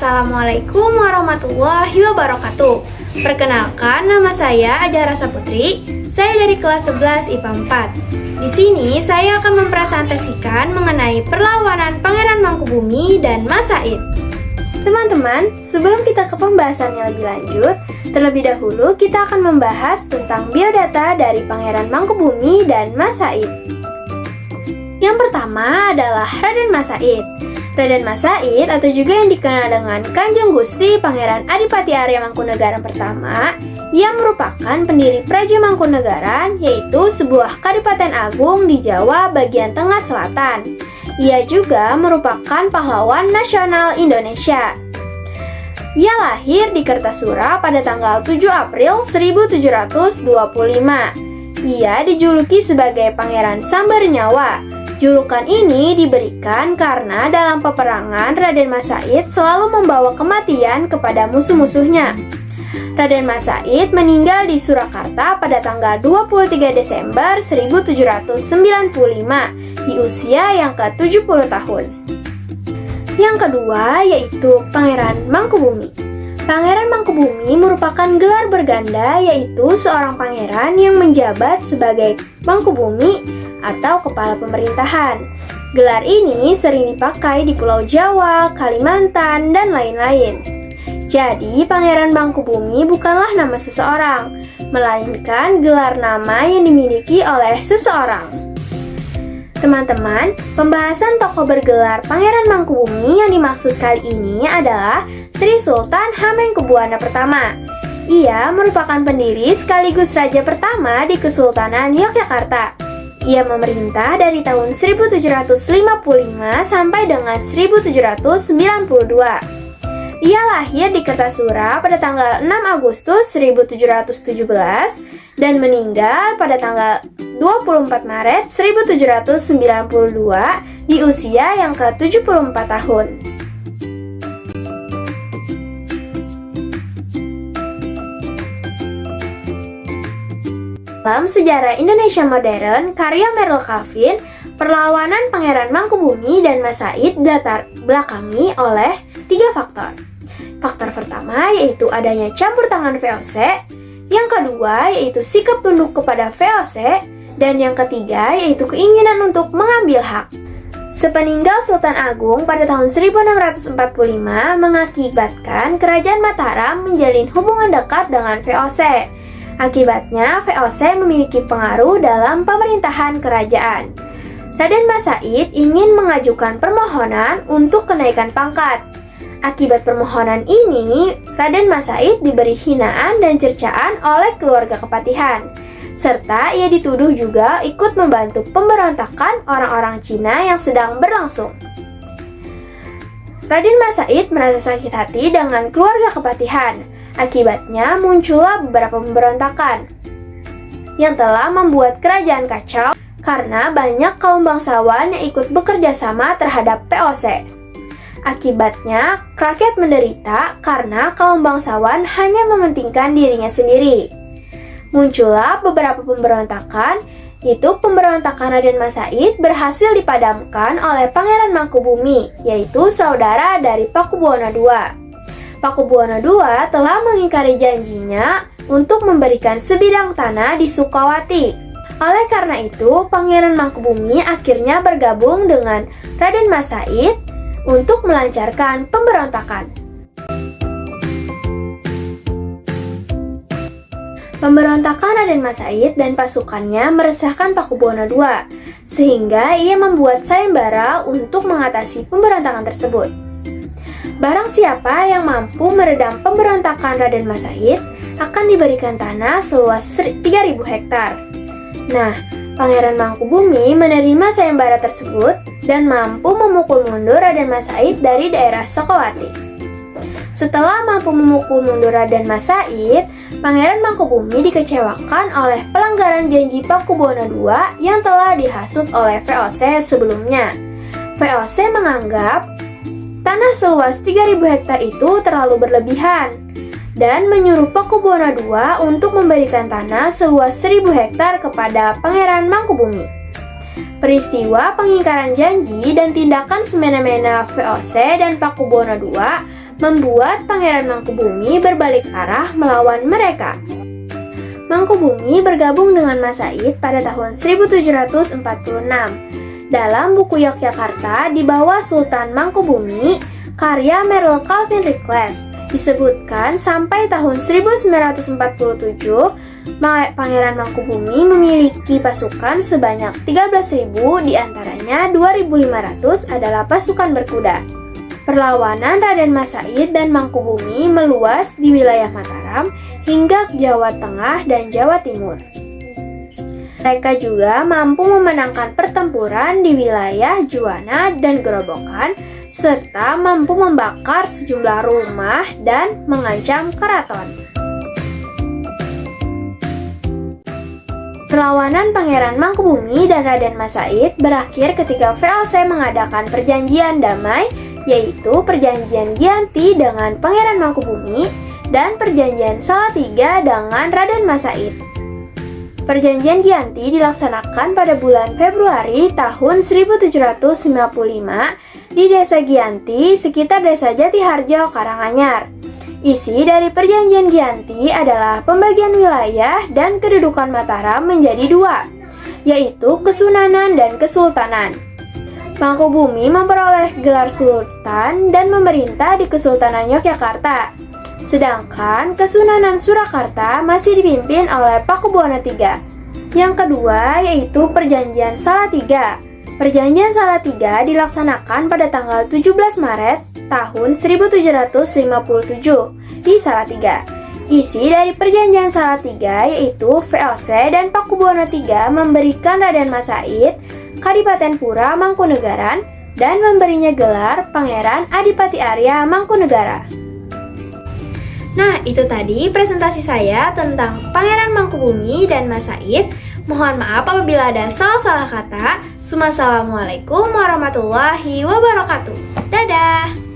Assalamualaikum warahmatullahi wabarakatuh. Perkenalkan, nama saya Ajah Rasa Putri. Saya dari kelas 11 IPA 4. Di sini saya akan mempresentasikan mengenai perlawanan Pangeran Mangkubumi dan Mas Said. Teman-teman, sebelum kita ke pembahasannya lebih lanjut, terlebih dahulu kita akan membahas tentang biodata dari Pangeran Mangkubumi dan Mas Said. Yang pertama adalah Raden Mas Said. Raden Mas Said atau juga yang dikenal dengan Kanjeng Gusti Pangeran Adipati Arya Mangkunegaran pertama, ia merupakan pendiri Praja Mangkunegaran, yaitu sebuah kadipaten agung di Jawa bagian tengah selatan. Ia juga merupakan pahlawan nasional Indonesia. Ia lahir di Kertasura pada tanggal 7 April 1725. Ia dijuluki sebagai Pangeran Sambar Nyawa. Julukan ini diberikan karena dalam peperangan Raden Mas Said selalu membawa kematian kepada musuh-musuhnya. Raden Mas Said meninggal di Surakarta pada tanggal 23 Desember 1795 di usia yang ke-70 tahun. Yang kedua yaitu Pangeran Mangkubumi. Pangeran Mangkubumi merupakan gelar berganda, yaitu seorang pangeran yang menjabat sebagai Mangkubumi atau kepala pemerintahan. Gelar ini sering dipakai di Pulau Jawa, Kalimantan, dan lain-lain. Jadi, Pangeran Mangkubumi bukanlah nama seseorang, melainkan gelar nama yang dimiliki oleh seseorang. Teman-teman, pembahasan tokoh bergelar Pangeran Mangkubumi yang dimaksud kali ini adalah Sri Sultan Hamengkubuwana I. Ia merupakan pendiri sekaligus raja pertama di Kesultanan Yogyakarta. Ia memerintah dari tahun 1755 sampai dengan 1792. Ia lahir di Kertasura pada tanggal 6 Agustus 1717 dan meninggal pada tanggal 24 Maret 1792 di usia yang ke-74 tahun. Dalam sejarah Indonesia modern, karya Merle Calvin, perlawanan Pangeran Mangkubumi dan Mas Said dilatar belakangi oleh 3 faktor. Faktor pertama yaitu adanya campur tangan VOC, yang kedua yaitu sikap tunduk kepada VOC, dan yang ketiga yaitu keinginan untuk mengambil hak. Sepeninggal Sultan Agung pada tahun 1645 mengakibatkan Kerajaan Mataram menjalin hubungan dekat dengan VOC. Akibatnya, VOC memiliki pengaruh dalam pemerintahan kerajaan. Raden Mas Said ingin mengajukan permohonan untuk kenaikan pangkat. Akibat permohonan ini, Raden Mas Said diberi hinaan dan cercaan oleh keluarga kepatihan, serta ia dituduh juga ikut membantu pemberontakan orang-orang Cina yang sedang berlangsung. Raden Mas Said merasa sakit hati dengan keluarga kepatihan. Akibatnya muncullah beberapa pemberontakan yang telah membuat kerajaan kacau karena banyak kaum bangsawan yang ikut bekerja sama terhadap VOC. Akibatnya, rakyat menderita karena kaum bangsawan hanya mementingkan dirinya sendiri. Muncullah beberapa pemberontakan, yaitu pemberontakan Raden Mas Said berhasil dipadamkan oleh Pangeran Mangkubumi, yaitu saudara dari Pakubuwana II. Pakubuwana II telah mengingkari janjinya untuk memberikan sebidang tanah di Sukawati. Oleh karena itu, Pangeran Mangkubumi akhirnya bergabung dengan Raden Mas Said untuk melancarkan pemberontakan. Pemberontakan Raden Mas Said dan pasukannya meresahkan Pakubuwana II, sehingga ia membuat sayembara untuk mengatasi pemberontakan tersebut. Barang siapa yang mampu meredam pemberontakan Raden Mas Said akan diberikan tanah seluas 3.000 hektar. Nah, Pangeran Mangkubumi menerima sayembara tersebut dan mampu memukul mundur Raden Mas Said dari daerah Sukawati. Setelah mampu memukul mundur Raden Mas Said, Pangeran Mangkubumi dikecewakan oleh pelanggaran janji Pakubuwana II yang telah dihasut oleh VOC sebelumnya. VOC menganggap tanah seluas 3.000 hektar itu terlalu berlebihan dan menyuruh Pakubuwana II untuk memberikan tanah seluas 1.000 hektar kepada Pangeran Mangkubumi. Peristiwa pengingkaran janji dan tindakan semena-mena VOC dan Pakubuwana II membuat Pangeran Mangkubumi berbalik arah melawan mereka. Mangkubumi bergabung dengan Masaid pada tahun 1746. Dalam buku Yogyakarta di bawah Sultan Mangkubumi, karya Merle Calvin Reclame, disebutkan sampai tahun 1947, Pangeran Mangkubumi memiliki pasukan sebanyak 13.000, diantaranya 2.500 adalah pasukan berkuda. Perlawanan Raden Masaid dan Mangkubumi meluas di wilayah Mataram hingga ke Jawa Tengah dan Jawa Timur. Mereka juga mampu memenangkan pertempuran di wilayah Juwana dan Gerobokan, serta mampu membakar sejumlah rumah dan mengancam keraton. Perlawanan Pangeran Mangkubumi dan Raden Masaid berakhir ketika VOC mengadakan perjanjian damai, yaitu Perjanjian Giyanti dengan Pangeran Mangkubumi dan Perjanjian Salatiga dengan Raden Masaid. Perjanjian Giyanti dilaksanakan pada bulan Februari tahun 1755 di Desa Giyanti, sekitar Desa Jatiharjo, Karanganyar. Isi dari Perjanjian Giyanti adalah pembagian wilayah dan kedudukan Mataram menjadi dua, yaitu Kesunanan dan Kesultanan. Mangkubumi memperoleh gelar Sultan dan memerintah di Kesultanan Yogyakarta, sedangkan Kesunanan Surakarta masih dipimpin oleh Pakubuwono III. Yang kedua yaitu Perjanjian Salatiga. Perjanjian Salatiga dilaksanakan pada tanggal 17 Maret tahun 1757 di Salatiga. Isi dari Perjanjian Salatiga yaitu VOC dan Pakubuwono III memberikan Raden Masaid Kadipaten Pura Mangkunegaran dan memberinya gelar Pangeran Adipati Arya Mangkunegara. Nah, itu tadi presentasi saya tentang Pangeran Mangkubumi dan Masaid. Mohon maaf apabila ada salah-salah kata. Wassalamualaikum warahmatullahi wabarakatuh. Dadah!